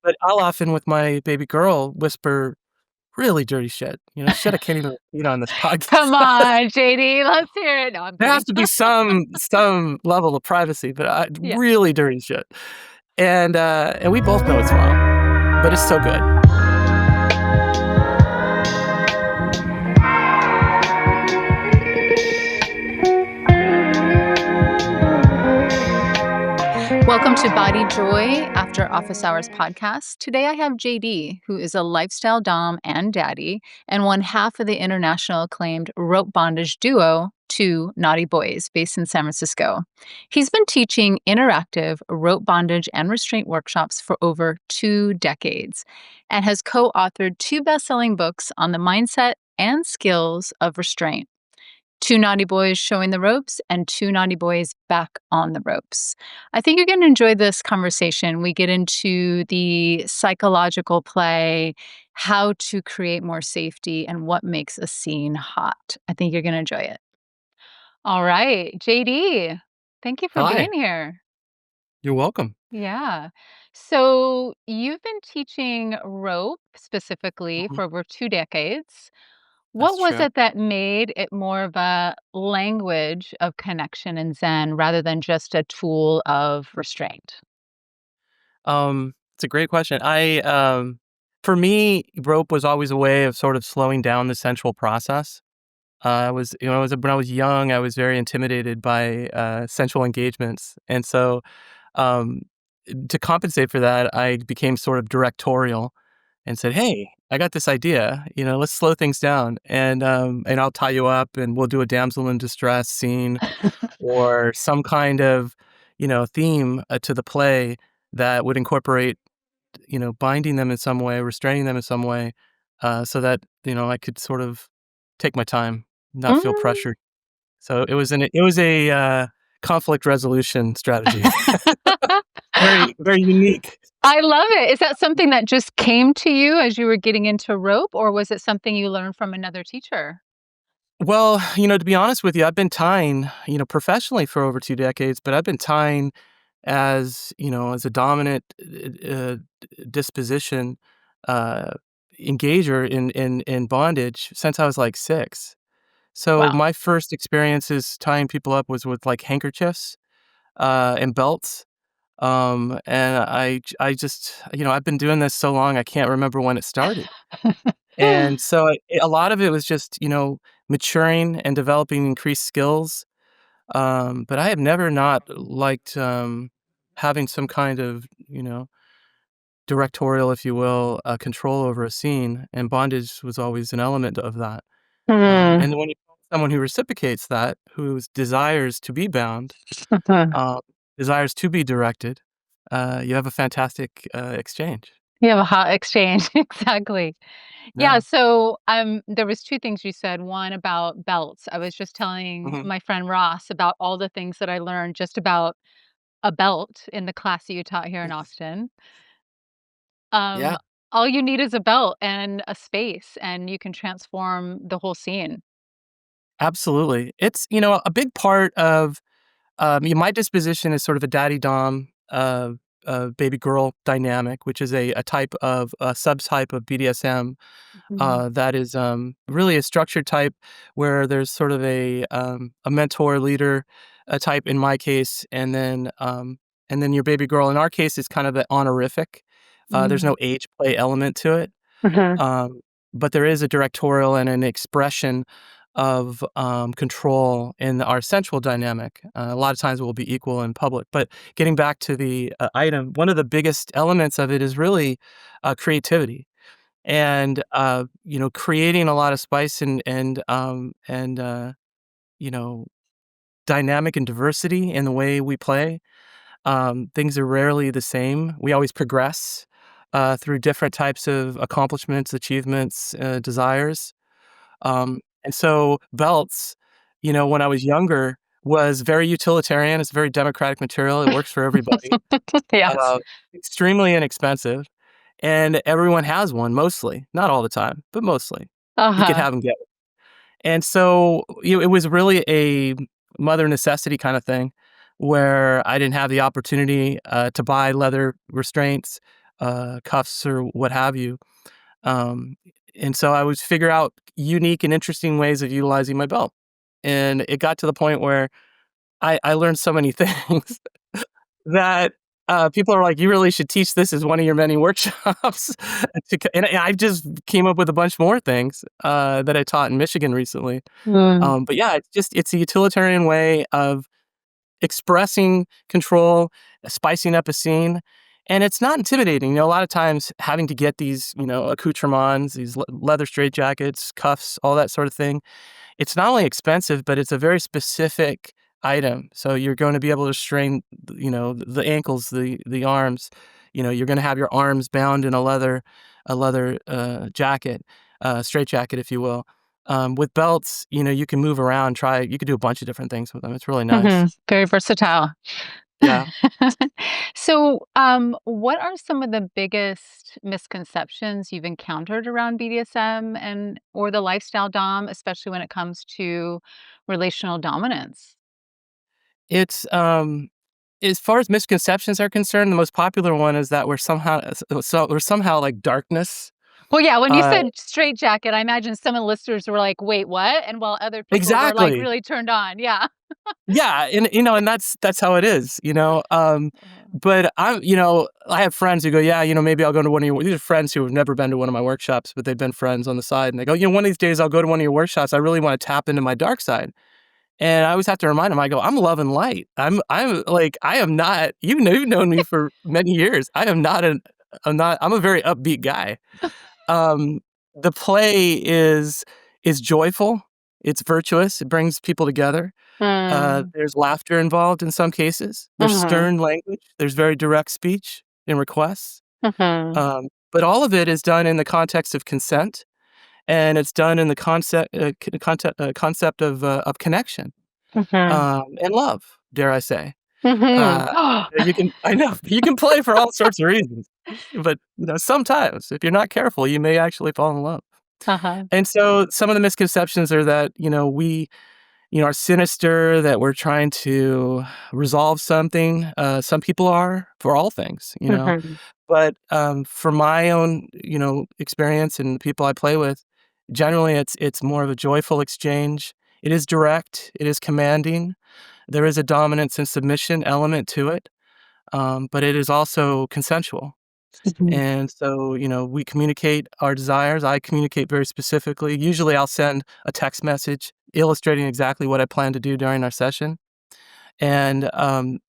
But I'll often, with my baby girl, whisper really dirty shit, shit I can't even repeat on this podcast. Come on, JD, let's hear it. No, I'm There has kidding. to be some level of privacy, but Yeah. really dirty shit. And we both know it's wrong, but it's so good. Welcome to BodyJoy After Office Hours podcast. Today I have JD, who is a lifestyle dom and daddy, and one half of the international acclaimed rope bondage duo, Two Knotty Boys, based in San Francisco. He's been teaching interactive rope bondage and restraint workshops for over 2 decades and has co-authored 2 best-selling books on the mindset and skills of restraint. Two Knotty Boys Showing the Ropes and Two Knotty Boys Back on the Ropes. I think you're going to enjoy this conversation. We get into the psychological play, how to create more safety, and what makes a scene hot. I think you're going to enjoy it. All right, JD, thank you for Hi, being here. you're welcome. Yeah. So you've been teaching rope specifically Mhm. for over 2 decades. That's What was true. it that made it more of a language of connection and Zen rather than just a tool of restraint? It's a great question. For me, rope was always a way of sort of slowing down the central process. I was, when I was young, I was very intimidated by sensual engagements, and so um, to compensate for that, I became sort of directorial and said, "Hey, I got this idea. Let's slow things down, and I'll tie you up, and we'll do a damsel in distress scene or some kind of, theme to the play that would incorporate, binding them in some way, restraining them in some way, so that I could sort of take my time, not feel Mm. pressured." So it was a conflict resolution strategy. Very, very unique. I love it. Is that something that just came to you as you were getting into rope, or was it something you learned from another teacher? Well, to be honest with you, I've been tying, professionally for over 2 decades, but I've been tying as a dominant disposition uh, engager in bondage since I was like 6. So Wow. my first experiences tying people up was with like handkerchiefs and belts. And I just, I've been doing this so long, I can't remember when it started. And so a lot of it was just, maturing and developing increased skills. But I have never not liked having some kind of, directorial, if you will, control over a scene. And bondage was always an element of that. Hmm. And then when you find someone who reciprocates that, who desires to be bound, uh, desires to be directed, you have a fantastic exchange. You have a hot exchange. Exactly. Yeah, Yeah. so, there was 2 things you said, one about belts. I was just telling Mhm. my friend Ross about all the things that I learned just about a belt in the class that you taught here in Austin. Um, Yeah. all you need is a belt and a space, and you can transform the whole scene. Absolutely. It's, a big part of my disposition is sort of a daddy dom, baby girl dynamic, which is a type of a subtype of BDSM Mhm. that is really a structured type where there's sort of a mentor leader type in my case, and then your baby girl in our case is kind of an honorific. There's Mm. no age play element to it. Mhm. Um, but there is a directorial and an expression of control in our central dynamic. A lot of times it will be equal in public. But getting back to the item, one of the biggest elements of it is really creativity and creating a lot of spice and you know dynamic and diversity in the way we play. Things are rarely the same. We always progress through different types of accomplishments, achievements, desires. And so belts, when I was younger, was very utilitarian. It's very democratic material. It works for everybody. Yes. Uh, Extremely inexpensive, and everyone has one mostly. Not all the time, but mostly. You could Uh-huh. have them get. And so, it was really a mother necessity kind of thing where I didn't have the opportunity to buy leather restraints cuffs or what have you. Um, and so I would figure out unique and interesting ways of utilizing my belt. And it got to the point where I learned so many things that people are like, you really should teach this as one of your many workshops. And I just came up with a bunch more things that I taught in Michigan recently. Mm. But yeah, it's a utilitarian way of expressing control, spicing up a scene, and it's not intimidating. A lot of times having to get these, accoutrements, these leather straitjackets, cuffs, all that sort of thing, it's not only expensive, but it's a very specific item. So you're going to be able to strain, the ankles, the arms. You're going to have your arms bound in a leather jacket, straitjacket, if you will. With belts, you can move around, you can do a bunch of different things with them. It's really nice. Very versatile. Yeah. So, what are some of the biggest misconceptions you've encountered around BDSM and or the lifestyle dom, especially when it comes to relational dominance? It's, as far as misconceptions are concerned, the most popular one is that we're somehow like darkness. Well, yeah, when you Uh, said straight jacket, I imagine some of the listeners were like, "Wait, what?" And while other people were like exactly. really turned on. Yeah. Yeah, and that's how it is, Uh, but I have friends who go, "Yeah, maybe I'll go to one of your" these are friends who have never been to one of my workshops, but they've been friends on the side, and they go, "One of these days I'll go to one of your workshops. I really wanna tap into my dark side." And I always have to remind them. I go, "I'm love and light. I am not." You've known me for many years. I'm a very upbeat guy. Um, the play is joyful, it's virtuous, it brings people together. mm, There's laughter involved in some cases. There's mhm, stern language. There's very direct speech and requests. mhm, But all of it is done in the context of consent, and it's done in the concept of connection, mhm, and love, dare I say. mhm. Uh, I know, you can play for all sorts of reasons, but, sometimes, if you're not careful, you may actually fall in love. Uh-huh. And so some of the misconceptions are that, we are sinister, that we're trying to resolve something. Some people are for all things. Mhm, But from my own, experience and the people I play with, generally it's more of a joyful exchange. It is direct. It is commanding. There is a dominance and submission element to it, but it is also consensual. mhm, And so, we communicate our desires. I communicate very specifically. Usually, I'll send a text message illustrating exactly what I plan to do during our session, and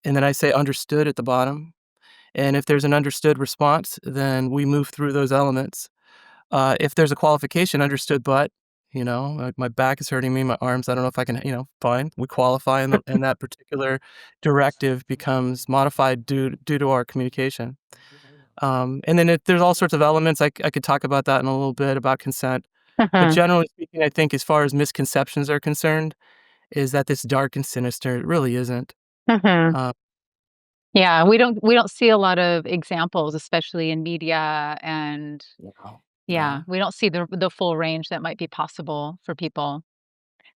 then I say "understood" at the bottom. And if there's an understood response, then we move through those elements. If there's a qualification, understood, but like my back is hurting me, my arms, I don't know if I can, fine. We qualify, and that particular directive becomes modified due to our communication. And then there's all sorts of elements. I could talk about that in a little bit about consent. But mhm, generally speaking, I think as far as misconceptions are concerned, is that this dark and sinister. It really isn't. mhm. Uh, Yeah, we don't see a lot of examples, especially in media, and yeah, yeah, we don't see the full range that might be possible for people.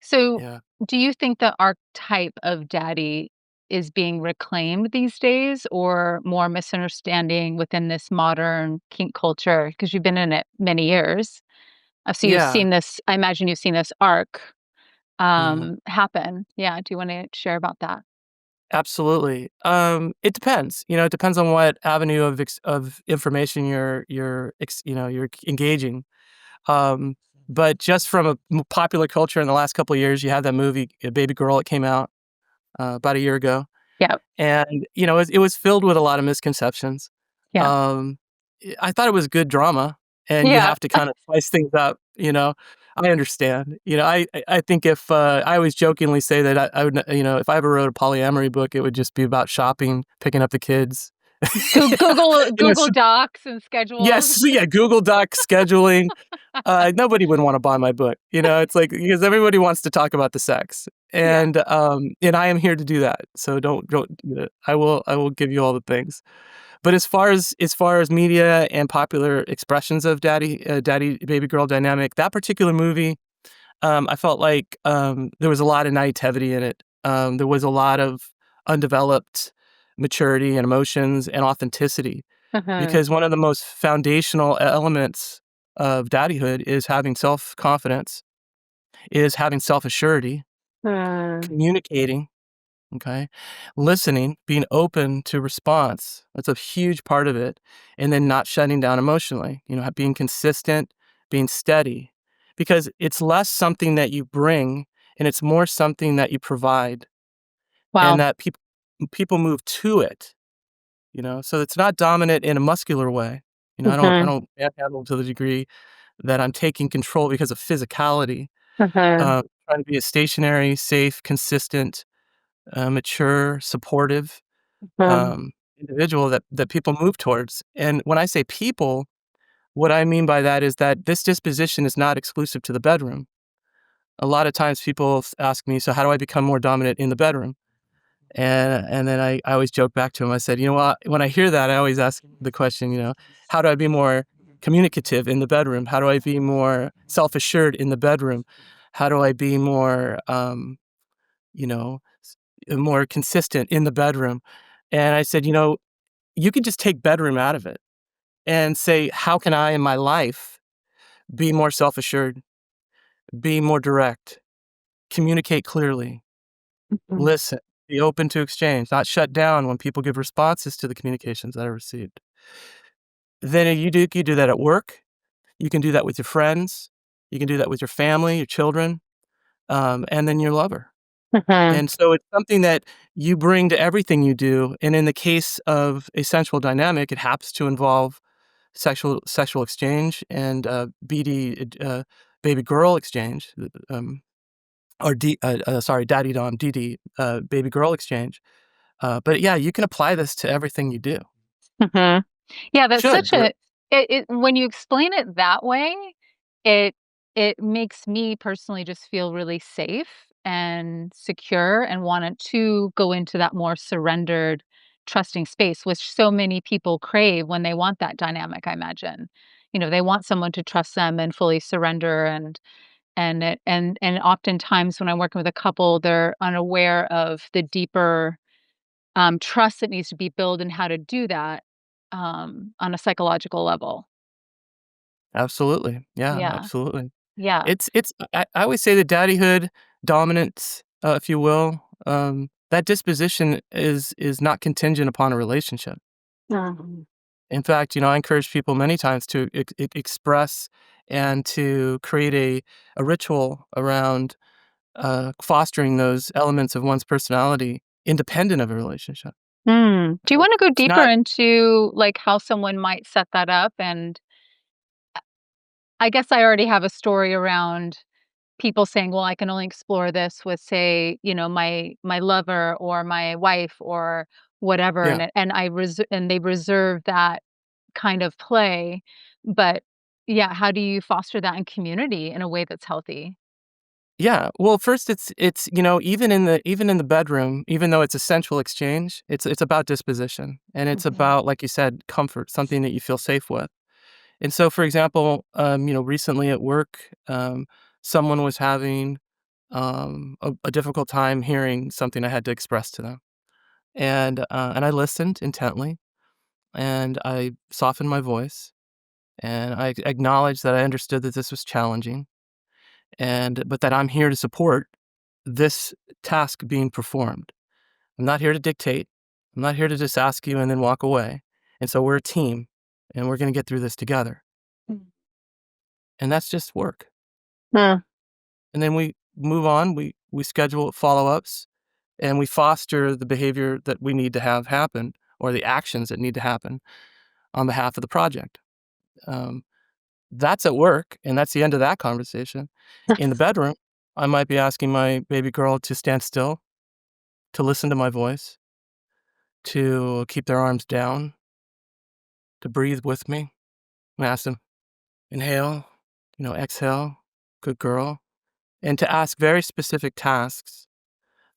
So, yeah, do you think the archetype of daddy is being reclaimed these days or more misunderstanding within this modern kink culture? Because you've been in it many years. So you've yeah. seen this, I imagine you've seen this arc Mhm. happen. Yeah. Do you want to share about that? Absolutely. It depends. It depends on what avenue of information you're engaging. Um, but just from a popular culture in the last couple of years, you have that movie, Baby Girl. It came out about a year ago. Yeah. And, it was filled with a lot of misconceptions. Yeah. Um, I thought it was good drama, and you Yeah. have to kind of spice things up. I understand. I think if, I always jokingly say that I would, if I ever wrote a polyamory book, it would just be about shopping, picking up the kids. Google So Docs and schedules. yes, yeah, Google Doc scheduling. Nobody would wanna buy my book, it's like because everybody wants to talk about the sex, Yeah. and I am here to do that, so don't I will give you all the things. But as far as media and popular expressions of daddy baby girl dynamic, that particular movie, I felt like, there was a lot of naivety in it. There was a lot of undeveloped maturity and emotions and authenticity. Mhm. because one of the most foundational elements of daddyhood is having self-confidence, is having self-assurity, Mm. communicating, okay, listening, being open to response. That's a huge part of it, and then not shutting down emotionally, being consistent, being steady, because it's less something that you bring, and it's more something that you provide, and Wow. that people move to it. So it's not dominant in a muscular way. I Mhm. don't manhandle to the degree that I'm taking control because of physicality. Mhm. Trying to be a stationary, safe, consistent, mature, supportive, Mhm. individual that people move towards. And when I say people, what I mean by that is that this disposition is not exclusive to the bedroom. A lot of times people ask me, "So how do I become more dominant in the bedroom?" And then I always joke back to him. I said, "You know what? When I hear that, I always ask the question, how do I be more communicative in the bedroom? How do I be more self-assured in the bedroom? How do I be more, you know, more consistent in the bedroom?" And I said, you could just take bedroom out of it and say, how can I in my life be more self-assured, be more direct, communicate clearly, Mhm. listen, be open to exchange, not shut down when people give responses to the communications that I received. Then you do that at work. You can do that with your friends. You can do that with your family, your children, and then your lover. Mhm. And so it's something that you bring to everything you do. And in the case of a sensual dynamic, it happens to involve sexual exchange and BD baby girl exchange, or daddy dom DD baby girl exchange. But yeah, you can apply this to everything you do. Mhm. Yeah, that's Should such dir- a it when you explain it that way, it it makes me personally just feel really safe and secure and wanted to go into that more surrendered, trusting space, which so many people crave when they want that dynamic, I imagine. They want someone to trust them and fully surrender and oftentimes when I'm working with a couple, they're unaware of the deeper trust that needs to be built and how to do that, on a psychological level. Absolutely, yeah, Yeah, absolutely. yeah. I always say that daddyhood dominance, if you will, that disposition is not contingent upon a relationship. Mhm. In fact, I encourage people many times to express and to create a ritual around fostering those elements of one's personality independent of a relationship. Mm. Do you wanna go It's deeper not into, like, how someone might set that up? And I guess I already have a story around people saying, "Well, I can only explore this with, say, my lover or my wife or whatever," yeah. and they reserve that kind of play, but yeah, how do you foster that in community in a way that's healthy? Yeah. Well, first it's, even in the bedroom, even though it's a sensual exchange, it's about disposition, and it's Mhm. about, like you said, comfort, something that you feel safe with. And so, for example, recently at work, someone was having a difficult time hearing something I had to express to them. And I listened intently, and I softened my voice, and I acknowledged that I understood that this was challenging, but that I'm here to support this task being performed. I'm not here to dictate. I'm not here to just ask you and then walk away. And so we're a team, and we're going to get through this together. Mm. And that's just work. Huh. And then we move on. We schedule follow-ups, and we foster the behavior that we need to have happen, or the actions that need to happen on behalf of the project. Um, that's at work, and that's the end of that conversation. In the bedroom, I might be asking my baby girl to stand still, to listen to my voice, to keep their arms down, to breathe with me. I ask them, inhale, exhale, good girl, and to ask very specific tasks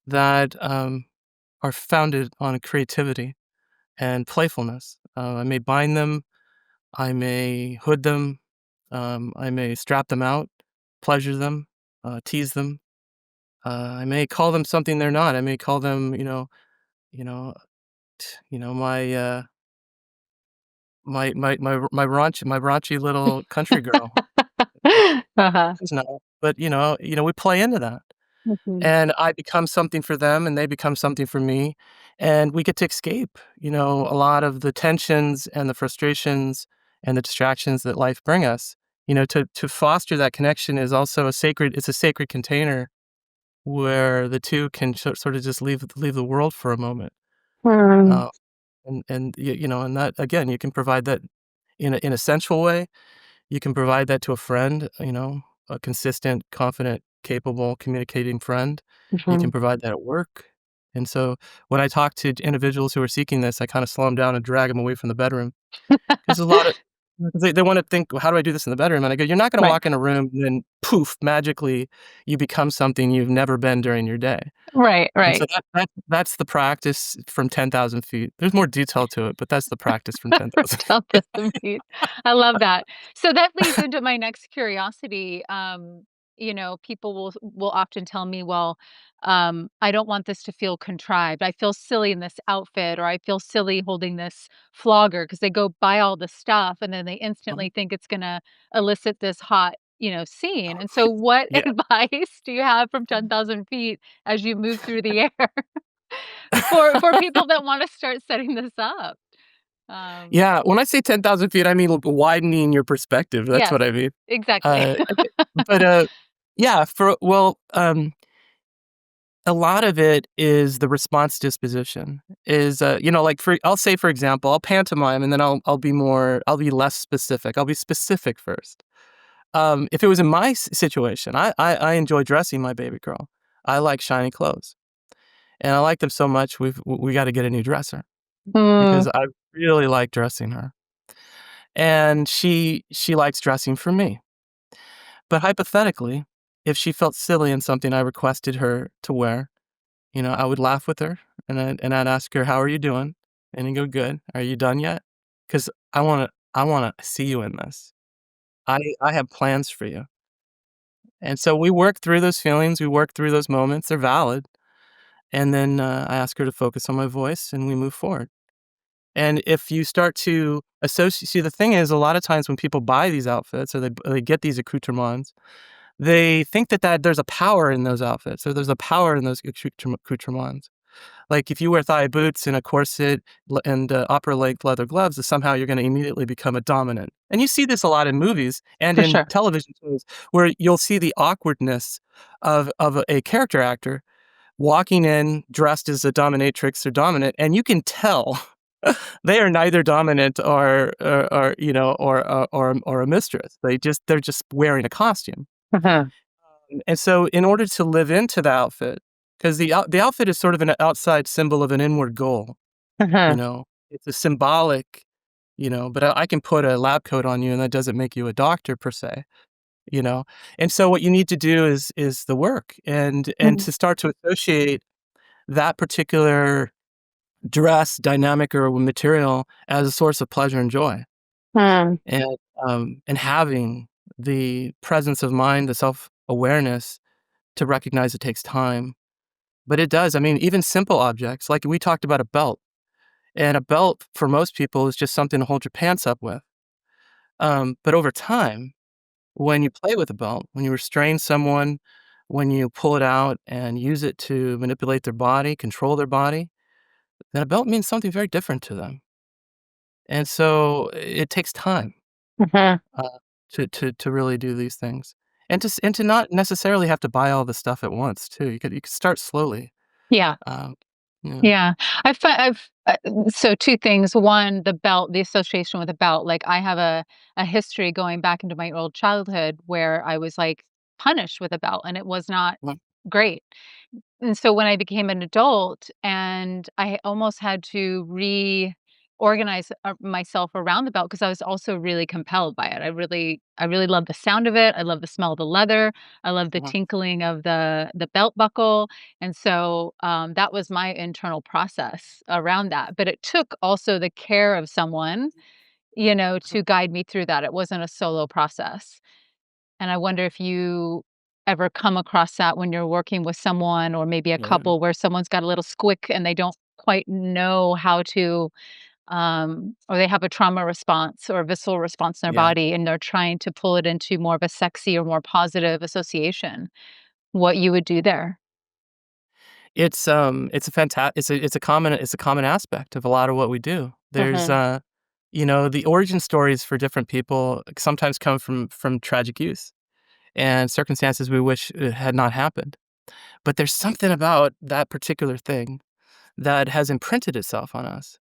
that are founded on creativity and playfulness. I may bind them, I may hood them, I may strap them out, pleasure them, tease them. I may call them something they're not. I may call them, you know, my my raunchy little country girl. Uh-huh. She's not, but, we play into that, Mhm. and I become something for them, and they become something for me, and we get to escape, a lot of the tensions and the frustrations and the distractions that life bring us. To foster that connection is also a sacred container where the 2 can sort of just leave the world for a moment. Hmm. Uh, and that again, you can provide that in a sensual way. You can provide that to a friend, a consistent, confident, capable, communicating friend. You can Mhm. provide that at work. And so when I talk to individuals who are seeking this, I kinda slow them down and drag them away from the bedroom. 'Cause a lot of they wanna think, "Well, how do I do this in the bedroom?" And I go, "You're not gonna Right. walk in a room and then poof, magically you become something you've never been during your day." Right, And so right. that's the practice from 10,000 feet. There's more detail to it, but that's the practice from 10,000 feet. Tell the beat. I love that. So that leads into my next curiosity. People will often tell me, "Well, I don't want this to feel contrived. I feel silly in this outfit, or I feel silly holding this flogger," because they go buy all the stuff and then they Mhm. instantly think it's gonna elicit this hot, scene. And so, what Yeah. advice do you have from 10,000 feet as you move through the air for people that want to start setting this up? Um, Yeah, when I say 10,000 feet, I mean, widening your perspective, that's yes, what I mean. exactly. I thi but, yeah, a lot of it is the response disposition, like, I'll say, for example, I'll pantomime, and then I'll be less specific. I'll be specific first. If it was in my situation, I enjoy dressing my baby girl. I like shiny clothes, and I like them so much, we gotta get a new dresser Mm, because I really like dressing her. And she likes dressing for me. But hypothetically, if she felt silly in something I requested her to wear, I would laugh with her and I'd ask her, "How are you doing?" And he'd go, "Good. Are you done yet? Because I wanna see you in this. I have plans for you." And so we work through those feelings, we work through those moments, they're valid, and then, I ask her to focus on my voice, and we move forward. And if you start to associate, see, the thing is, a lot of times when people buy these outfits or they get these accoutrements, they think that there's a power in those outfits or there's a power in those accoutrements. Like if you wear thigh boots and a corset and upper length leather gloves, that somehow you're going to immediately become a dominant. And you see this a lot in movies and for in sure. television shows where you'll see the awkwardness of a character actor walking in dressed as a dominatrix or dominant, and you can tell they are neither dominant or a mistress. They're just wearing a costume. Uh-huh, And so in order to live into the outfit, because the outfit is sort of an outside symbol of an inward goal, you uh-huh, know? It's a symbolic, but I can put a lab coat on you and that doesn't make you a doctor per se, you know? And so what you need to do is the work and mhm, to start to associate that particular dress, dynamic, or material as a source of pleasure and joy, mm, and, and having the presence of mind, the self-awareness to recognize it takes time, but it does. I mean, even simple objects, like we talked about a belt, and a belt for most people is just something to hold your pants up with, but over time, when you play with a belt, when you restrain someone, when you pull it out and use it to manipulate their body, control their body, then a belt means something very different to them. And so it takes time, uh-huh. uh, to really do these things, and to not necessarily have to buy all the stuff at once too. You could start slowly. Yeah, Um, yeah. yeah. So 2 things. 1, the belt, the association with the belt. Like, I have a history going back into my old childhood where I was, like, punished with a belt, and it was not Mhm. great. And so when I became an adult and I almost had to reorganize, myself around the belt because I was also really compelled by it. I really love the sound of it. I love the smell of the leather. I love the Mhm. tinkling of the belt buckle. And so, that was my internal process around that. But it took also the care of someone, to guide me through that. It wasn't a solo process. And I wonder if you ever come across that when you're working with someone or maybe a Yeah. couple where someone's got a little squick and they don't quite know how to, or they have a trauma response or a visceral response in their Yeah. body, and they're trying to pull it into more of a sexy or more positive association, what you would do there. It's a it's a common aspect of a lot of what we do. There's, Mhm. the origin stories for different people sometimes come from tragic use and circumstances we wish it had not happened. But there's something about that particular thing that has imprinted itself on us.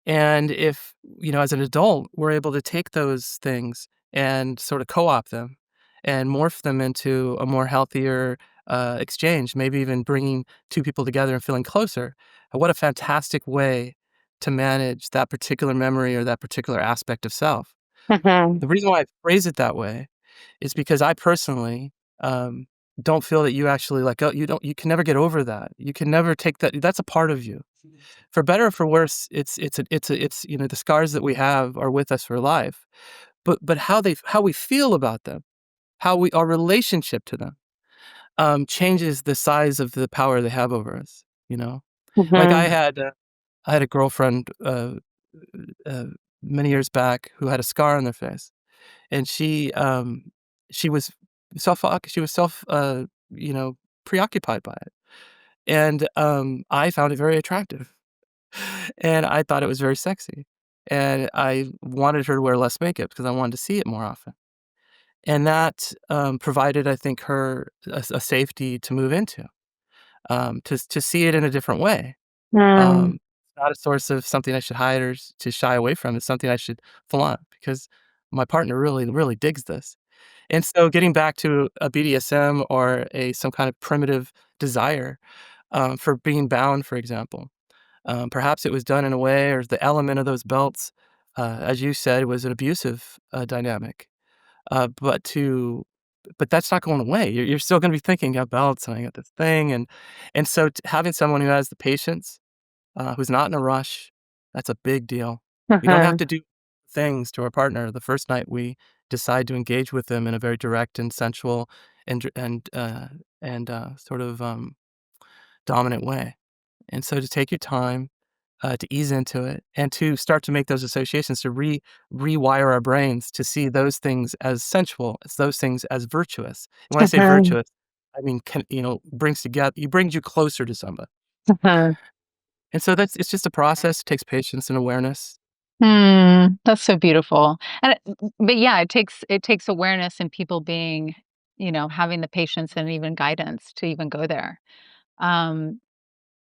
And if, as an adult, we're able to take those things and sort of co-opt them and morph them into a more healthier exchange, maybe even bringing two people together and feeling closer, what a fantastic way to manage that particular memory or that particular aspect of self. Mhm. The reason why I phrase it that way is because I personally um, don't feel that you actually let go. You can never get over that. You can never take that. That's a part of you. For better or for worse, the scars that we have are with us for life. But how we feel about them, our relationship to them, changes the size of the power they have over us. Like Mhm. I had a girlfriend uh, many years back who had a scar on their face, and she was she was you know preoccupied by it, and I found it very attractive. And I thought it was very sexy, and I wanted her to wear less makeup because I wanted to see it more often, and that, provided, I think, her a safety to move into, to see it in a different way. Mm. It's not a source of something I should hide or to shy away from, it's something I should flaunt because my partner really, really digs this. And so getting back to a BDSM or some kind of primitive desire, for being bound, for example. Perhaps it was done in a way or the element of those belts, as you said, was an abusive, dynamic. Uh, but to but that's not going away. You're still gonna be thinking, "I got belts and I got this thing," and so having someone who has the patience, who's not in a rush, that's a big deal. We don't have Mhm. to do things to our partner the first night we decide to engage with them in a very direct and sensual and dr and, sort of, dominant way. And so to take your time, to ease into it and to start to make those associations, to rewire our brains to see those things as sensual, as those things as virtuous. And when I say Mhm. virtuous, I mean, brings you closer to somebody. Mhm. And so it's just a process, it takes patience and awareness. Hmm, that's so beautiful. And but yeah, it takes awareness and people being, having the patience and even guidance to even go there. Um,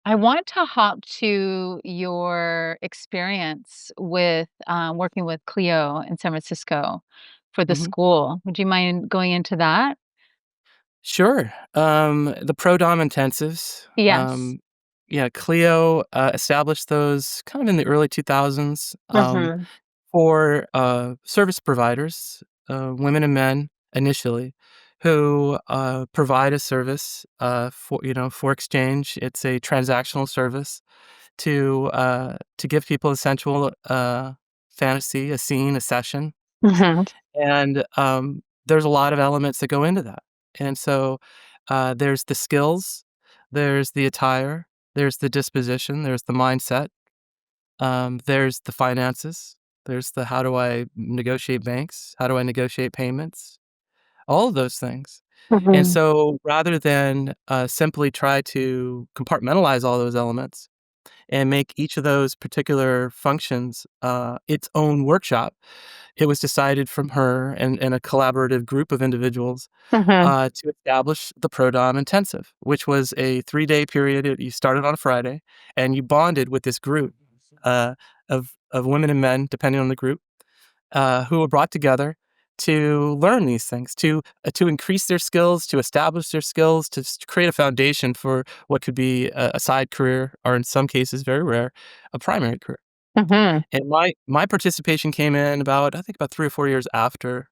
I want to hop to your experience with working with Cleo in San Francisco for the Mhm. school. Would you mind going into that? Sure. The pro dom intensives, Yes. yeah, Clio, established those kind of in the early 2000s, Mhm. for, service providers, women and men initially, who, provide a service, for exchange. It's a transactional service to give people a sensual, fantasy, a scene, a session. Mhm. And, there's a lot of elements that go into that. And so, there's the skills, there's the attire, there's the disposition, there's the mindset, there's the finances, there's the how do I negotiate banks, how do I negotiate payments, all of those things. And Mhm. so rather than, simply try to compartmentalize all those elements and make each of those particular functions, its own workshop, it was decided from her and a collaborative group of individuals, Mhm. to establish the Pro-Dom Intensive, which was a 3-day period. You started on a Friday, and you bonded with this group, uh, of women and men, depending on the group, who were brought together to learn these things, to increase their skills, to establish their skills, to create a foundation for what could be a side career, or in some cases, very rare, a primary career. Mhm. And my participation came in I think about 3 or 4 years after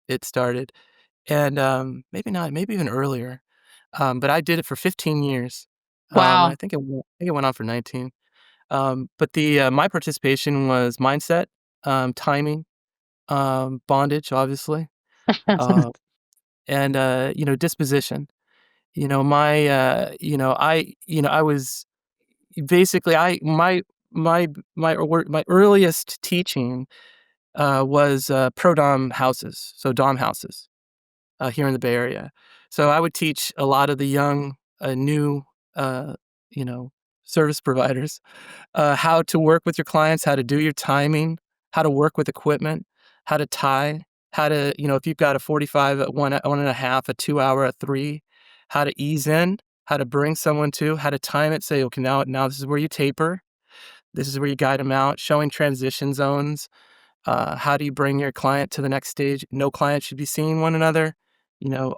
it started, and, maybe not, maybe even earlier, but I did it for 15 years, and Wow. I think it went on for 19. But my participation was mindset, timing, bondage, obviously, uh, and, disposition. I was basically, I my my my earliest teaching was pro dom houses, so dom houses here in the Bay Area. So I would teach a lot of the young, new, uh, you know, service providers how to work with your clients, how to do your timing, how to work with equipment, how to tie, how to, if you've got a 45, a one and a half, a 2 hour, a three, how to ease in, how to bring someone to, how to time it. Say, okay, now this is where you taper. This is where you guide them out, showing transition zones. How do you bring your client to the next stage? No client should be seeing one another.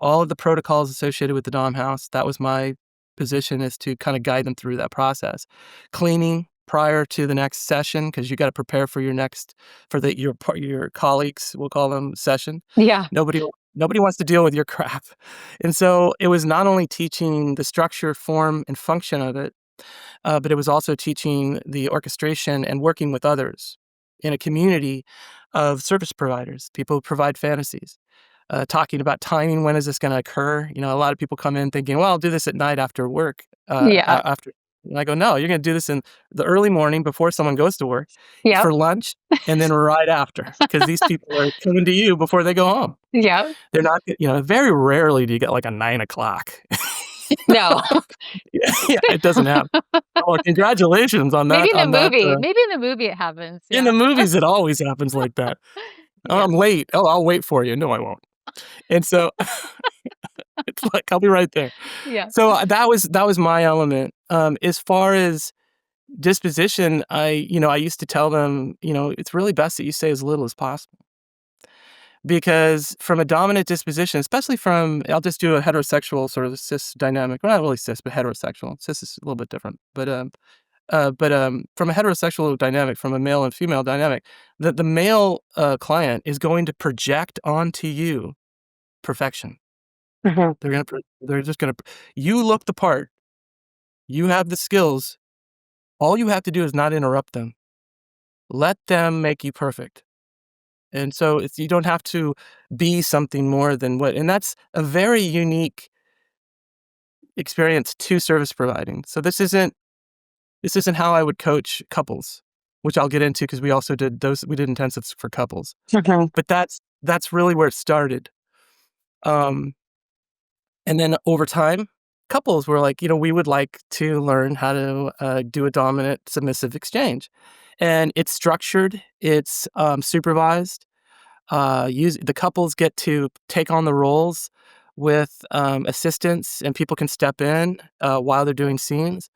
All of the protocols associated with the Dom house. That was my position, is to kind of guide them through that process. Cleaning prior to the next session, because you got to prepare for your colleagues, we'll call them, session. Yeah. Nobody wants to deal with your crap. And so it was not only teaching the structure, form, and function of it, but it was also teaching the orchestration and working with others in a community of service providers, people who provide fantasies, talking about timing. When is this going to occur? A lot of people come in thinking, well, I'll do this at night after work. Yeah. And I go, no, you're going to do this in the early morning before someone goes to work, Yep. for lunch, and then right after, because these people are coming to you before they go home. Yep. They're not, very rarely do you get like a 9 o'clock. No. Yeah, it doesn't happen. Oh, congratulations on Maybe that. in the On that, movie. Maybe in the movie it happens. in Yeah. the movies, it always happens like that. Oh, Yeah. I'm late. Oh, I'll wait for you. No, I won't. And so it's like I'll be right there. Yeah. So that was my element. As far as disposition, I used to tell them, it's really best that you say as little as possible. Because from a dominant disposition, especially I'll just do a heterosexual sort of cis dynamic. Well, not really cis, but heterosexual. Cis is a little bit different. But from a heterosexual dynamic, from a male and female dynamic, the male client is going to project onto you perfection. Mhm. They're just gonna. You look the part. You have the skills. All you have to do is not interrupt them. Let them make you perfect. And so you don't have to be something more than what. And that's a very unique experience to service providing. So this isn't how I would coach couples, which I'll get into, because we also did those. We did intensives for couples, Mhm. but that's really where it started. Um, and then over time, couples were like, we would like to learn how to do a dominant submissive exchange, and it's structured, it's supervised. The couples get to take on the roles with assistants, and people can step in while they're doing scenes.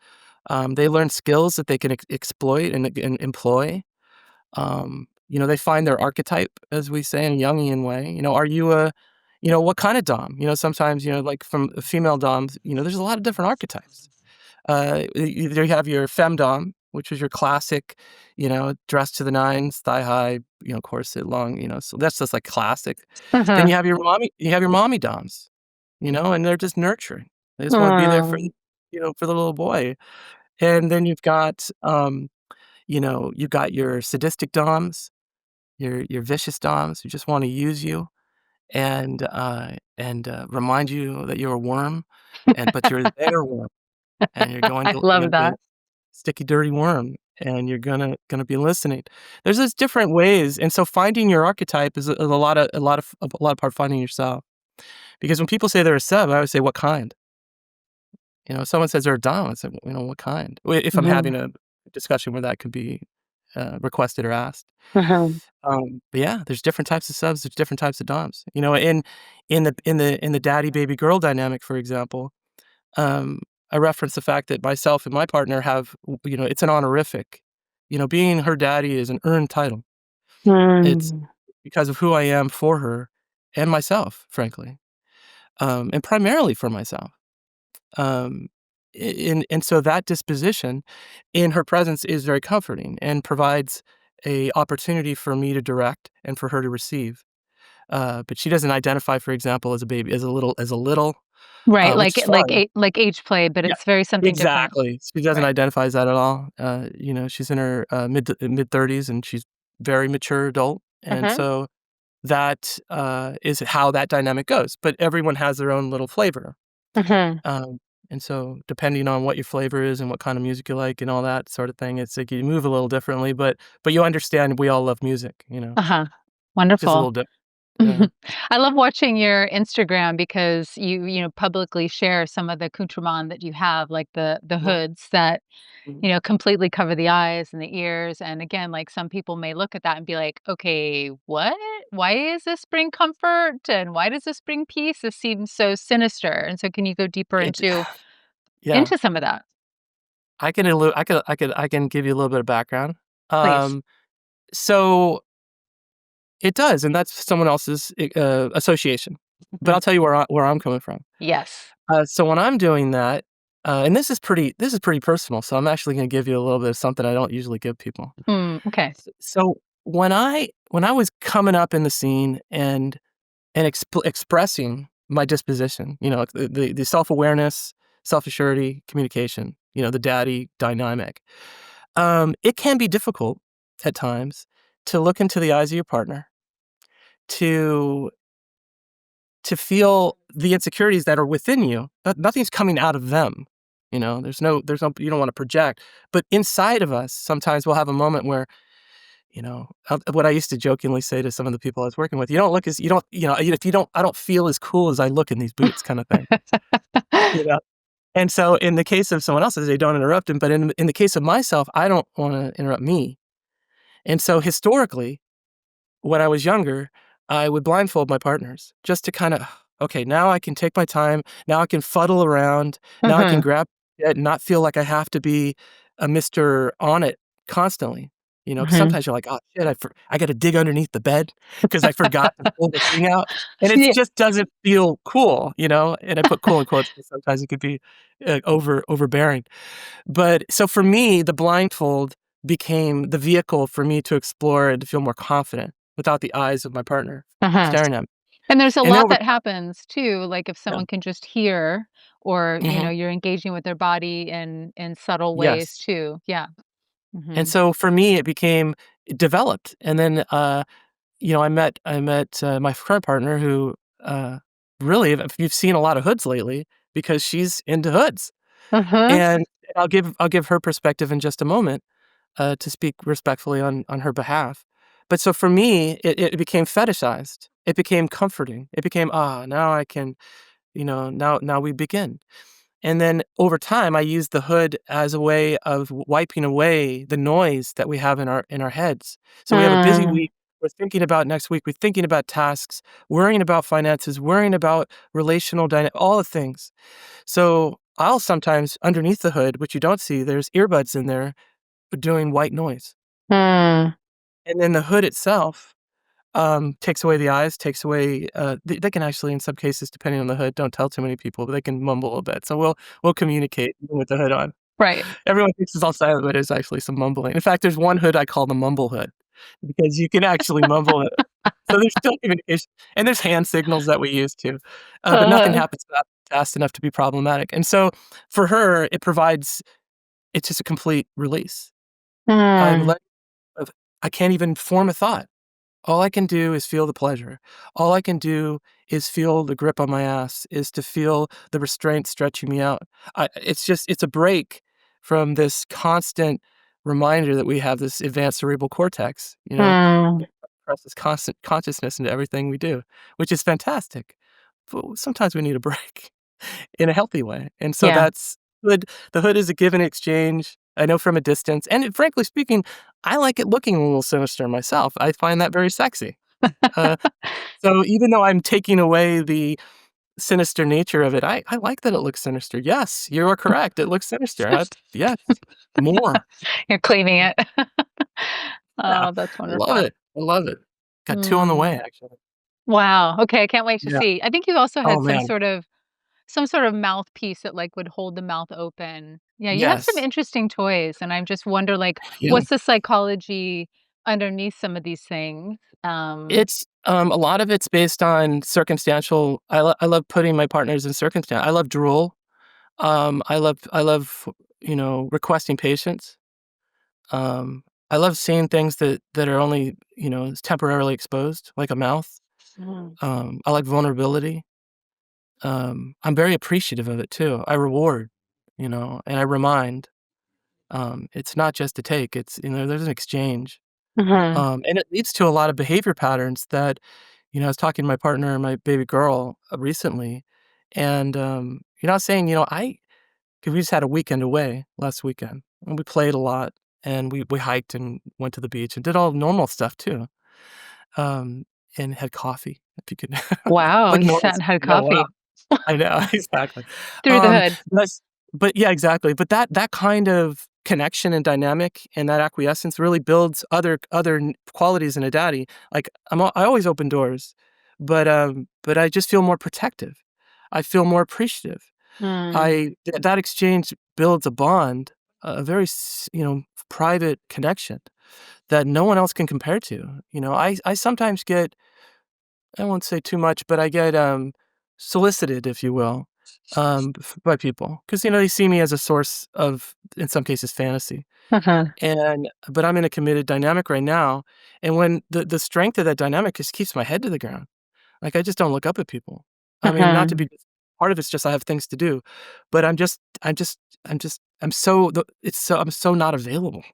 They learn skills that they can exploit and employ. They find their archetype, as we say in a Jungian way. Are you what kind of dom? Sometimes, like from female doms, there's a lot of different archetypes. You have your femdom, which is your classic, dressed to the nines, thigh high, corset long, so that's just like classic. Then Mhm. you have your mommy doms, and they're just nurturing. They just want to be there for, Mm. for the little boy. And then you've got your sadistic doms, your vicious doms who just want to use you and remind you that you're a worm, but you're their worm, and I you're love gonna be a that. sticky, dirty worm, and you're gonna be listening. There's those different ways, and so finding your archetype is a lot of part finding yourself. Because when people say they're a sub, I always say, "What kind?" If someone says they're a dom, I say, "What kind?" If I'm Mhm. having a discussion where that could be requested or asked. Mhm. But yeah, there's different types of subs, there's different types of doms. In the daddy baby girl dynamic, for example, um, I reference the fact that myself and my partner have, it's an honorific. Being her daddy is an earned title. It's Mm. because of who I am for her and myself, frankly, and primarily for myself. Um, and so that disposition in her presence is very comforting and provides a opportunity for me to direct and for her to receive. But she doesn't identify, for example, as a baby, as a little, Right, which like is fine. like age play, but Yeah, it's very something different. exactly. She doesn't Right. identify as that at all. She's in her mid-30s, and she's very mature adult, and Mhm. so that is how that dynamic goes. But everyone has their own little flavor. Mhm. Um, And so depending on what your flavor is and what kind of music you like and all that sort of thing, it's like you move a little differently, but you understand we all love music, Uh-huh. just a Wonderful. little different. Yeah. I love watching your Instagram because you publicly share some of the accoutrement that you have, like the Mhm, hoods that, mhm. completely cover the eyes and the ears, and again, like, some people may look at that and be like, "Okay, what? Why does this bring comfort, and why does this bring peace? This seems so sinister." And so can you go deeper It yeah. into some of that, I can give you a little bit of background. please? Um, so it does, and that's someone else's, association. But Mhm. I'll tell you where I'm coming from. Yes. So when I'm doing that, and this is pretty personal, so I'm actually gonna give you a little bit of something I don't usually give people. Okay. So when I was coming up in the scene and expressing my disposition, the self-awareness, self-assurity, communication, the daddy dynamic, it can be difficult at times to look into the eyes of your partner, to feel the insecurities that are within you. Nothing's coming out of them. There's no you don't want to project. But inside of us, sometimes we'll have a moment where, what I used to jokingly say to some of the people I was working with, you don't look as you don't, if you don't, I don't feel as cool as I look in these boots kind of thing. You know? And so in the case of someone else, they don't interrupt him. But in the case of myself, I don't want to interrupt me. And so historically, when I was younger, I would blindfold my partners just to kinda, "Okay, now I can take my time, now I can fuddle around, now I can Mhm. grab it and not feel like I have to be a Mister on it constantly." 'Cause Mhm. sometimes you're like, "Oh, shit, I gotta dig underneath the bed because I forgot to pull the thing out," and it Yeah. just doesn't feel cool, and I put cool in quotes because sometimes it could be, overbearing. But so for me, the blindfold became the vehicle for me to explore and to feel more confident without the eyes of my partner Uh-huh. staring at me. And there's a And then lot over that happens too, like if yeah. someone can just hear or, Mhm. you're engaging with their body in subtle ways Yes. too. Yeah. And Mhm. so for me, it developed. And then, I met my current partner who, really, if you've seen a lot of hoods lately because she's into hoods. Uh-huh. And I'll give her perspective in just a moment. To speak respectfully on her behalf. But so for me, it became fetishized. It became comforting. It became, now I can, now we begin. And then over time, I used the hood as a way of wiping away the noise that we have in our heads. So we have a busy Mm. week. We're thinking about next week. We're thinking about tasks, worrying about finances, worrying about relational dynamic, all the things. So I'll sometimes underneath the hood, which you don't see, there's earbuds in there doing white noise. Mm. And then the hood itself, takes away the eyes, takes away, they can actually, in some cases, depending on the hood, don't tell too many people, but they can mumble a bit. So we'll communicate even with the hood on. Right. Everyone thinks it's all silent, but there's actually some mumbling. In fact, there's one hood I call the mumble hood because you can actually mumble it. So there's still communication, and there's hand signals that we use too, but nothing Uh-huh. happens fast enough to be problematic. And so for her, it's just a complete release. I'm Mm. let of I can't even form a thought. All I can do is feel the pleasure. All I can do is feel the grip on my ass, is to feel the restraint stretching me out. It's a break from this constant reminder that we have this advanced cerebral cortex, Mm. that presses constant consciousness into everything we do, which is fantastic. But sometimes we need a break in a healthy way. And so Yeah. that's hood. The hood is a give and exchange. I know from a distance. And frankly speaking, I like it looking a little sinister myself. I find that very sexy. Uh, so even though I'm taking away the sinister nature of it, I like that it looks sinister. Yes, you are correct. It looks sinister. Yes, more. You're claiming it. Yeah, Oh, that's I love wonderful. it. I love it. Got two on the Mm. way, actually. Wow. Okay, I can't wait to Yeah. see. I think you also Oh had man. some sort of mouthpiece that, like, would hold the mouth open. Yeah, you have some Yes. interesting toys, and I just wonder, like, Yeah. what's the psychology underneath some of these things? A lot of it's based on circumstantial. I love putting my partners in circumstance. I love drool. I love, requesting patience. Um, I love seeing things that are only, temporarily exposed, like a mouth. Mm. I like vulnerability. I'm very appreciative of it too. I reward, and I remind. It's not just a take, there's an exchange. Mhm. And it leads to a lot of behavior patterns that, I was talking to my partner and my baby girl recently, and, I was saying, 'cause we just had a weekend away last weekend, and we played a lot, and we hiked and went to the beach and did all normal stuff too, um, and had coffee, if you could Wow, like you normal sat and stuff, had wow. coffee I know, exactly. through the Um, hood. that's but yeah, exactly. But that kind of connection and dynamic and that acquiescence really builds other qualities in a daddy. Like I always open doors, but I just feel more protective. I feel more appreciative. Mm. That exchange builds a bond, a very private connection that no one else can compare to. I sometimes get, I won't say too much, but I get, solicited, if you will, by people because they see me as a source of, in some cases, fantasy, Uh-huh. but I'm in a committed dynamic right now, and when the strength of that dynamic just keeps my head to the ground. Like, I just don't look up at people. I mean, not to Uh-huh. be part of it's just I have things to do, but I'm so I'm so not available,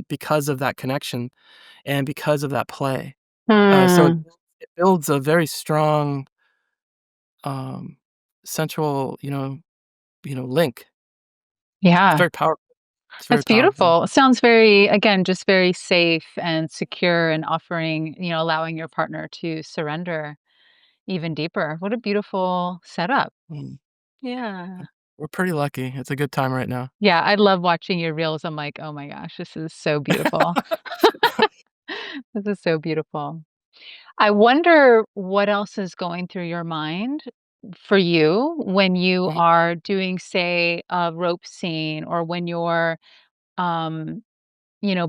because of that connection and because of that play. So Hmm. it builds a very strong, um, central, link. It's Yeah, very powerful. It's very that's powerful. beautiful. It sounds very, again, just very safe and secure and offering, allowing your partner to surrender even deeper. What a beautiful setup. Mm. Yeah. We're pretty lucky. It's a good time right now. Yeah, I love watching your reels. I'm like, "Oh my gosh, this is so beautiful." This is so beautiful. I wonder what else is going through your mind for you when you Mhm, are doing, say, a rope scene or when you're, um,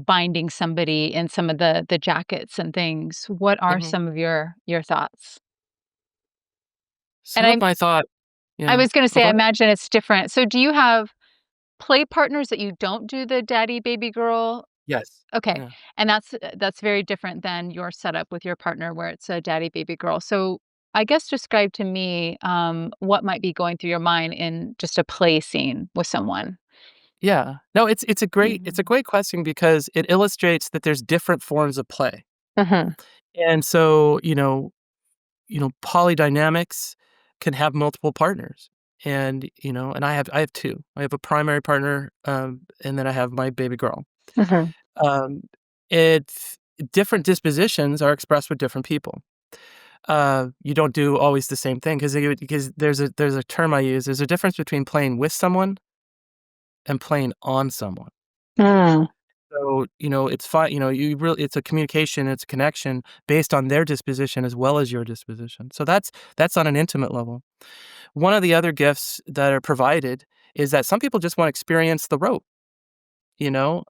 binding somebody in some of the jackets and things. What are mhm. some of your thoughts? And Some of my thought I yeah. was gonna Oh, say, go I ahead. imagine it's different. So do you have play partners that you don't do the daddy baby girl. Yes. Okay, Yeah. and that's very different than your setup with your partner where it's a daddy baby girl. So I guess describe to me what might be going through your mind in just a play scene with someone. Yeah. No, it's a Mhm. great question because it illustrates that there's different forms of play. Mhm. And so, polydynamics can have multiple partners. And I have 2. I have a primary partner, and then I have my baby girl. Mhm. Um, it's different dispositions are expressed with different people. You don't do always the same thing because there's a term I use. There's a difference between playing with someone and playing on someone. Mm. So, it's fine, it's a communication, it's a connection based on their disposition as well as your disposition. So that's on an intimate level. One of the other gifts that are provided is that some people just want to experience the rope.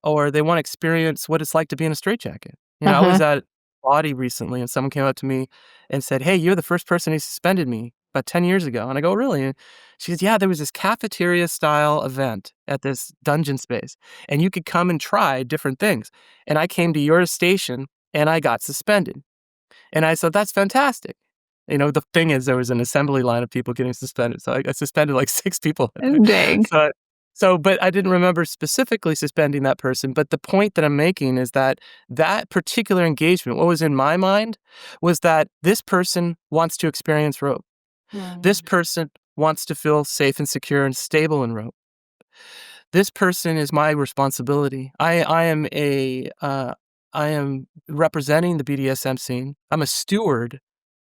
Or they wanna experience what it's like to be in a straitjacket. I was Mhm. at Body recently, and someone came up to me and said, "Hey, you're the first person who suspended me about 10 years ago." And I go, "Really?" And she goes, "Yeah, there was this cafeteria-style event at this dungeon space, and you could come and try different things. And I came to your station, and I got suspended." And I said, "That's fantastic." The thing is there was an assembly line of people getting suspended, so I suspended, like, 6 people that night. Dang. So but I didn't remember specifically suspending that person, but the point that I'm making is that that particular engagement, what was in my mind was that this person wants to experience rope. This Mm. person wants to feel safe and secure and stable in rope. This person is my responsibility. I am representing the BDSM scene. I'm a steward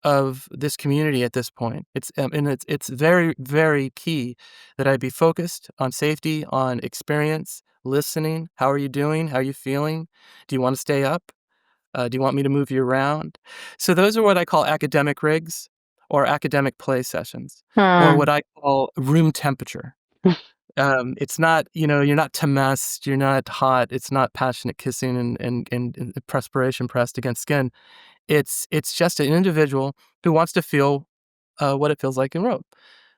of this community at this point. It's very, very key that I be focused on safety, on experience, listening. How are you doing? How are you feeling? Do you want to stay up? Do you want me to move you around? So those are what I call academic rigs or academic play sessions or Hmm. what I call room temperature. It's not, you're not temessed, you're not hot, it's not passionate kissing and perspiration pressed against skin. It's just an individual who wants to feel, what it feels like in rope.